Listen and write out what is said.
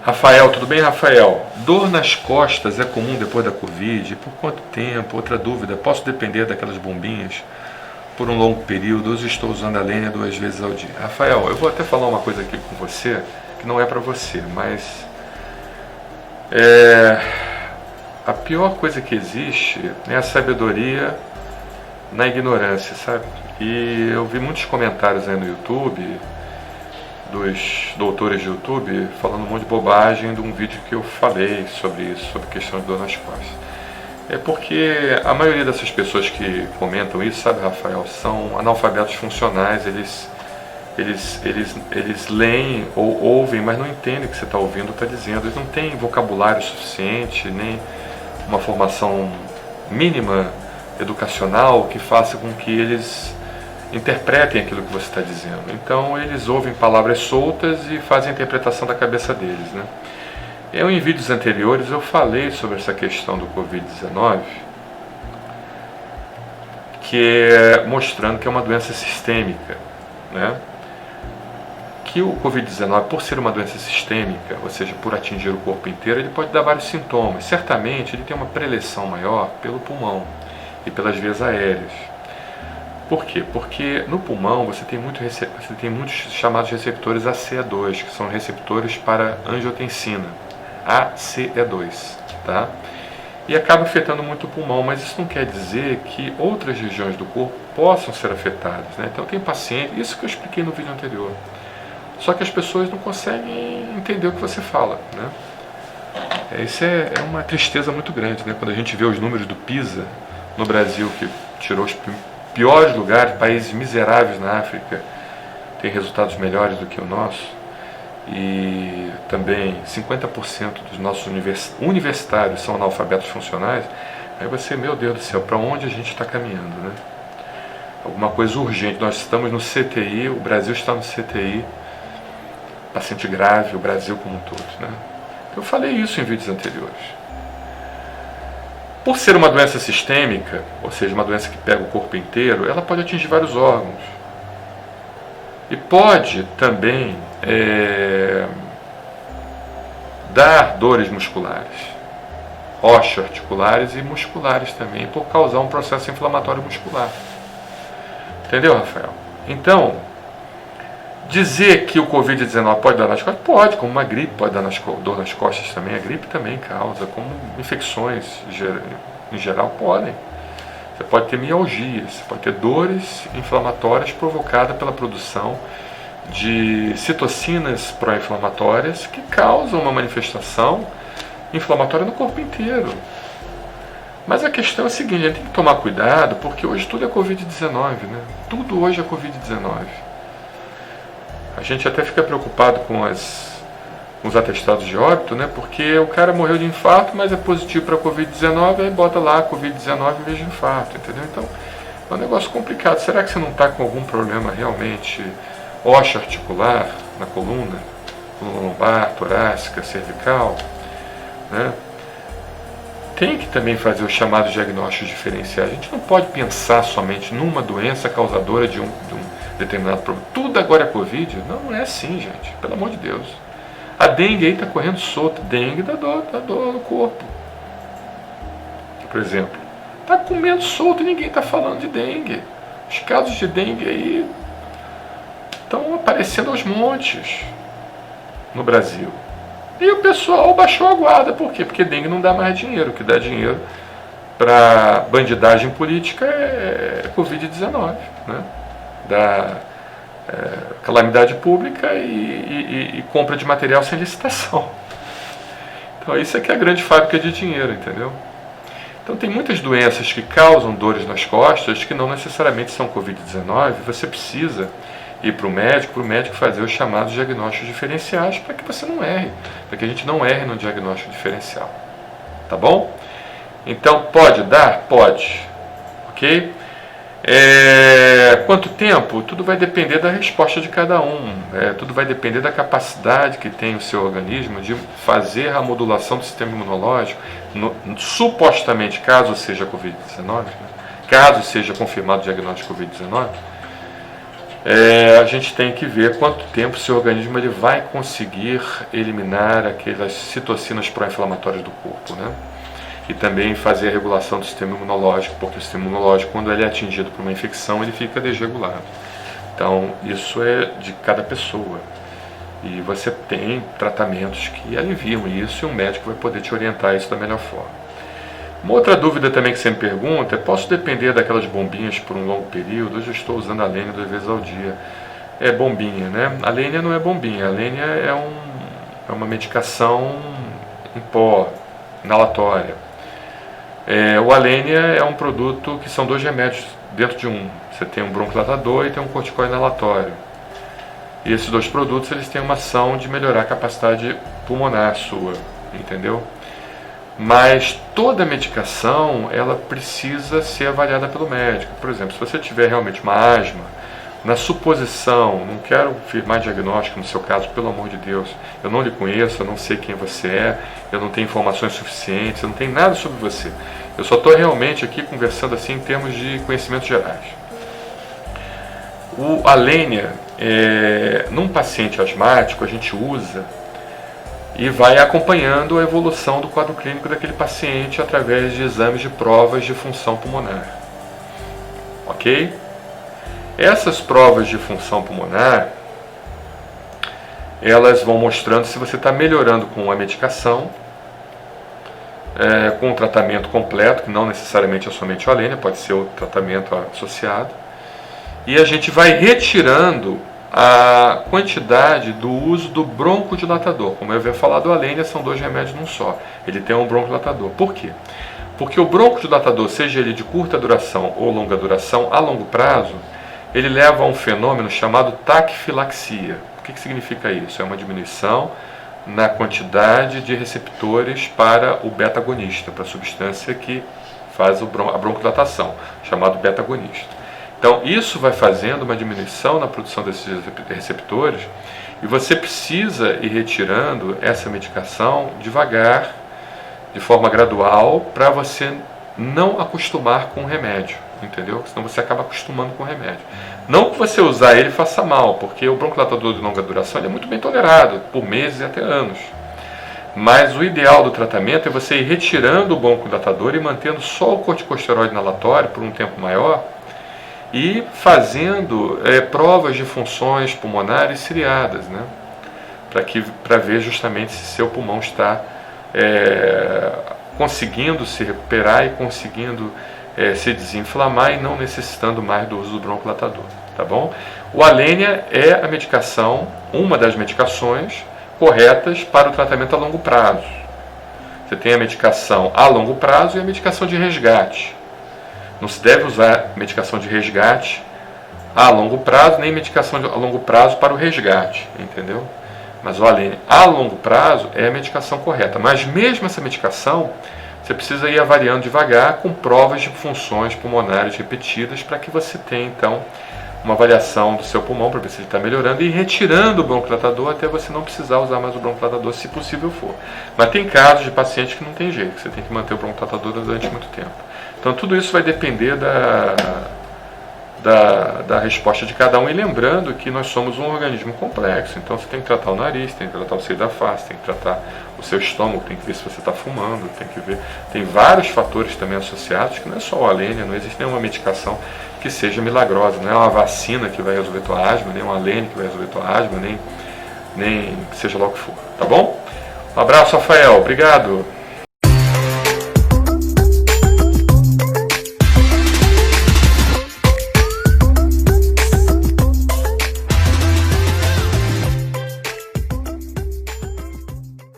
Rafael, tudo bem, Rafael? Dor nas costas é comum depois da Covid? Por quanto tempo? Outra dúvida, posso depender daquelas bombinhas por um longo período? Hoje estou usando a Lênia 2 vezes ao dia. Rafael, eu vou até falar uma coisa aqui com você, que não é para você, mas a pior coisa que existe é a sabedoria na ignorância, sabe? E eu vi muitos comentários aí no YouTube, dos doutores de YouTube, falando um monte de bobagem de um vídeo que eu falei sobre isso, sobre questão de dor nas costas. É porque a maioria dessas pessoas que comentam isso, sabe, Rafael, são analfabetos funcionais, eles leem ou ouvem, mas não entendem o que você está ouvindo ou está dizendo. Eles não têm vocabulário suficiente, nem uma formação mínima educacional que faça com que eles interpretem aquilo que você está dizendo. Então eles ouvem palavras soltas e fazem a interpretação da cabeça deles, né? Em vídeos anteriores eu falei sobre essa questão do Covid-19, que mostrando que é uma doença sistêmica, né? Que o Covid-19, por ser uma doença sistêmica, ou seja, por atingir o corpo inteiro, ele pode dar vários sintomas. Certamente ele tem uma preleção maior pelo pulmão e pelas vias aéreas. Por quê? Porque no pulmão você tem muitos chamados receptores ACE2, que são receptores para angiotensina, ACE2, tá? E acaba afetando muito o pulmão, mas isso não quer dizer que outras regiões do corpo possam ser afetadas, né? Então tem paciente, isso que eu expliquei no vídeo anterior, só que as pessoas não conseguem entender o que você fala, né? Isso é uma tristeza muito grande, né? Quando a gente vê os números do PISA no Brasil, que tirou os piores lugares, países miseráveis na África têm resultados melhores do que o nosso, e também 50% dos nossos universitários são analfabetos funcionais. Aí você, meu Deus do céu, para onde a gente está caminhando, né? Alguma coisa urgente. Nós estamos no CTI, o Brasil está no CTI, paciente grave, o Brasil como um todo, né? Eu falei isso em vídeos anteriores. Por ser uma doença sistêmica, ou seja, uma doença que pega o corpo inteiro, ela pode atingir vários órgãos. E pode também dar dores musculares, osteoarticulares e musculares também, por causar um processo inflamatório muscular. Entendeu, Rafael? Então, dizer que o Covid-19 pode dar nas costas? Pode, como uma gripe pode dar dor nas costas também. A gripe também causa, como infecções em geral podem. Você pode ter mialgias, você pode ter dores inflamatórias provocadas pela produção de citocinas pró-inflamatórias que causam uma manifestação inflamatória no corpo inteiro. Mas a questão é a seguinte, a gente tem que tomar cuidado, porque hoje tudo é Covid-19, né? Tudo hoje é Covid-19. A gente até fica preocupado com os atestados de óbito, né? Porque o cara morreu de infarto, mas é positivo para Covid-19, aí bota lá Covid-19 em vez de infarto, entendeu? Então, é um negócio complicado. Será que você não está com algum problema realmente osteoarticular na coluna lombar, torácica, cervical, né? Tem que também fazer os chamados diagnósticos diferenciais. A gente não pode pensar somente numa doença causadora de um determinado problema. Tudo agora é Covid? Não é assim, gente. Pelo amor de Deus. A dengue aí está correndo solta. Dengue dá dor no corpo. Por exemplo. Está comendo solto e ninguém está falando de dengue. Os casos de dengue aí estão aparecendo aos montes no Brasil. E o pessoal baixou a guarda. Por quê? Porque dengue não dá mais dinheiro. O que dá dinheiro para bandidagem política é Covid-19, né? Da calamidade pública e compra de material sem licitação. Então isso é que é a grande fábrica de dinheiro, entendeu? Então tem muitas doenças que causam dores nas costas que não necessariamente são Covid-19. Você precisa ir para o médico fazer os chamados diagnósticos diferenciais para que você não erre, para que a gente não erre no diagnóstico diferencial. Tá bom? Então pode dar? Pode. Ok? Quanto tempo? Tudo vai depender da resposta de cada um. Tudo vai depender da capacidade que tem o seu organismo de fazer a modulação do sistema imunológico, supostamente, caso seja Covid-19, né? Caso seja confirmado o diagnóstico de Covid-19, a gente tem que ver quanto tempo o seu organismo ele vai conseguir eliminar aquelas citocinas pró-inflamatórias do corpo, né? E também fazer a regulação do sistema imunológico, porque o sistema imunológico, quando ele é atingido por uma infecção, ele fica desregulado. Então, isso é de cada pessoa. E você tem tratamentos que aliviam isso e um médico vai poder te orientar isso da melhor forma. Uma outra dúvida também que você me pergunta é: posso depender daquelas bombinhas por um longo período? Hoje eu estou usando a Lênia 2 vezes ao dia. É bombinha, né? A Lênia não é bombinha, a Lênia é uma medicação em pó, inalatória. O Alenia é um produto que são 2 remédios dentro de um. Você tem um broncodilatador e tem um corticoide inalatório. E esses 2 produtos eles têm uma ação de melhorar a capacidade pulmonar sua, entendeu? Mas toda medicação ela precisa ser avaliada pelo médico. Por exemplo, se você tiver realmente uma asma, na suposição, não quero firmar diagnóstico no seu caso, pelo amor de Deus, eu não lhe conheço, eu não sei quem você é, eu não tenho informações suficientes, eu não tenho nada sobre você. Eu só estou realmente aqui conversando assim em termos de conhecimentos gerais. O Alenia, num paciente asmático, a gente usa e vai acompanhando a evolução do quadro clínico daquele paciente através de exames de provas de função pulmonar. Ok? Essas provas de função pulmonar, elas vão mostrando se você está melhorando com a medicação, com o tratamento completo, que não necessariamente é somente o Alenia, pode ser o tratamento associado. E a gente vai retirando a quantidade do uso do broncodilatador. Como eu havia falado, o Alenia são 2 remédios num só. Ele tem um broncodilatador. Por quê? Porque o broncodilatador, seja ele de curta duração ou longa duração, a longo prazo, ele leva a um fenômeno chamado taquifilaxia. O que significa isso? É uma diminuição na quantidade de receptores para o beta-agonista, para a substância que faz a broncodilatação, chamado beta-agonista. Então, isso vai fazendo uma diminuição na produção desses receptores e você precisa ir retirando essa medicação devagar, de forma gradual, para você não acostumar com o remédio, entendeu? Senão você acaba acostumando com o remédio. Não que você usar ele faça mal, porque o broncodilatador de longa duração ele é muito bem tolerado, por meses e até anos. Mas o ideal do tratamento é você ir retirando o broncodilatador e mantendo só o corticosteroide inalatório por um tempo maior, e fazendo provas de funções pulmonares seriadas, né? Para ver justamente se seu pulmão está conseguindo se recuperar e conseguindo se desinflamar e não necessitando mais do uso do broncodilatador, tá bom? O Alenia é a medicação, uma das medicações corretas para o tratamento a longo prazo. Você tem a medicação a longo prazo e a medicação de resgate. Não se deve usar medicação de resgate a longo prazo, nem medicação a longo prazo para o resgate, entendeu? Mas o Alenia a longo prazo é a medicação correta. Mas mesmo essa medicação, você precisa ir avaliando devagar com provas de funções pulmonares repetidas para que você tenha, então, uma avaliação do seu pulmão para ver se ele está melhorando e ir retirando o broncodilatador até você não precisar usar mais o broncodilatador, se possível for. Mas tem casos de pacientes que não tem jeito, que você tem que manter o broncodilatador durante muito tempo. Então tudo isso vai depender da resposta de cada um, e lembrando que nós somos um organismo complexo, então você tem que tratar o nariz, tem que tratar o seio da face, tem que tratar o seu estômago, tem que ver se você está fumando, tem que ver, tem vários fatores também associados, que não é só o Alenia, não existe nenhuma medicação que seja milagrosa, não é uma vacina que vai resolver tua asma, nem um Alenia que vai resolver tua asma, nem seja lá o que for, tá bom? Um abraço, Rafael, obrigado.